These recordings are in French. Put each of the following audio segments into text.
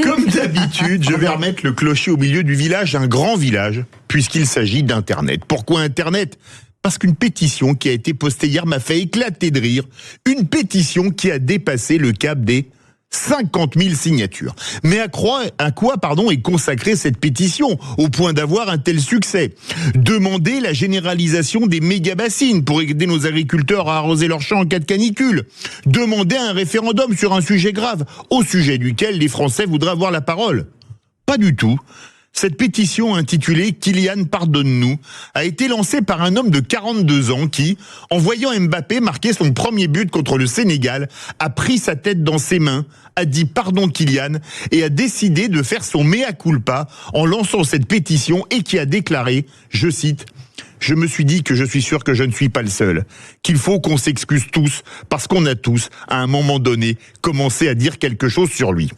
Comme d'habitude, je vais remettre le clocher au milieu du village, un grand village, puisqu'il s'agit d'Internet. Pourquoi Internet ? Parce qu'une pétition qui a été postée hier m'a fait éclater de rire. Une pétition qui a dépassé le cap des 50 000 signatures. Mais à quoi est consacrée cette pétition, au point d'avoir un tel succès ? Demander la généralisation des méga-bassines pour aider nos agriculteurs à arroser leurs champs en cas de canicule. Demander un référendum sur un sujet grave, au sujet duquel les Français voudraient avoir la parole. Pas du tout. Cette pétition intitulée « Kylian, pardonne-nous » a été lancée par un homme de 42 ans qui, en voyant Mbappé marquer son premier but contre le Sénégal, a pris sa tête dans ses mains, a dit « pardon Kylian » et a décidé de faire son mea culpa en lançant cette pétition et qui a déclaré, je cite, « Je me suis dit que je suis sûr que je ne suis pas le seul, qu'il faut qu'on s'excuse tous parce qu'on a tous, à un moment donné, commencé à dire quelque chose sur lui. »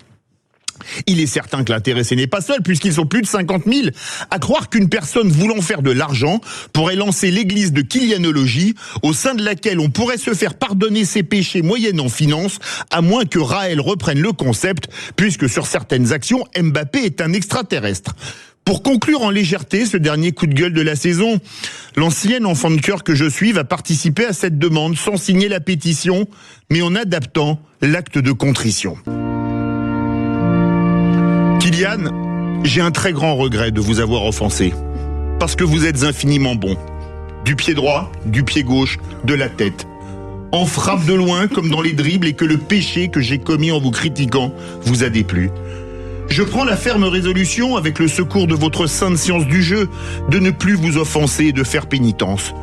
Il est certain que l'intéressé n'est pas seul, puisqu'ils sont plus de 50 000. À croire qu'une personne voulant faire de l'argent pourrait lancer l'église de Kylianologie, au sein de laquelle on pourrait se faire pardonner ses péchés moyennant finance, à moins que Raël reprenne le concept, puisque sur certaines actions, Mbappé est un extraterrestre. Pour conclure en légèreté ce dernier coup de gueule de la saison, l'ancienne enfant de cœur que je suis va participer à cette demande sans signer la pétition, mais en adaptant l'acte de contrition. Kylian, j'ai un très grand regret de vous avoir offensé, parce que vous êtes infiniment bon. Du pied droit, du pied gauche, de la tête. En frappe de loin comme dans les dribbles et que le péché que j'ai commis en vous critiquant vous a déplu. Je prends la ferme résolution, avec le secours de votre sainte science du jeu, de ne plus vous offenser et de faire pénitence.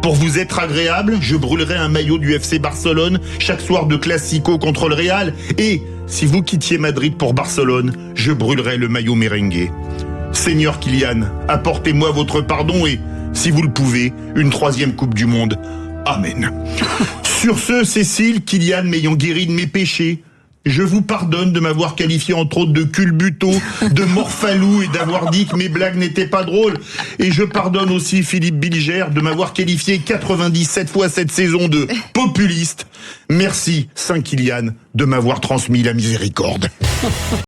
Pour vous être agréable, je brûlerai un maillot du FC Barcelone chaque soir de Classico contre le Real. Et si vous quittiez Madrid pour Barcelone, je brûlerai le maillot merengue. Seigneur Kylian, apportez-moi votre pardon et, si vous le pouvez, une 3e Coupe du Monde. Amen. Sur ce, Cécile, Kylian m'ayant guéri de mes péchés, je vous pardonne de m'avoir qualifié entre autres de culbuto, de morphalou et d'avoir dit que mes blagues n'étaient pas drôles. Et je pardonne aussi Philippe Bilger de m'avoir qualifié 97 fois cette saison de populiste. Merci, Saint Kylian, de m'avoir transmis la miséricorde.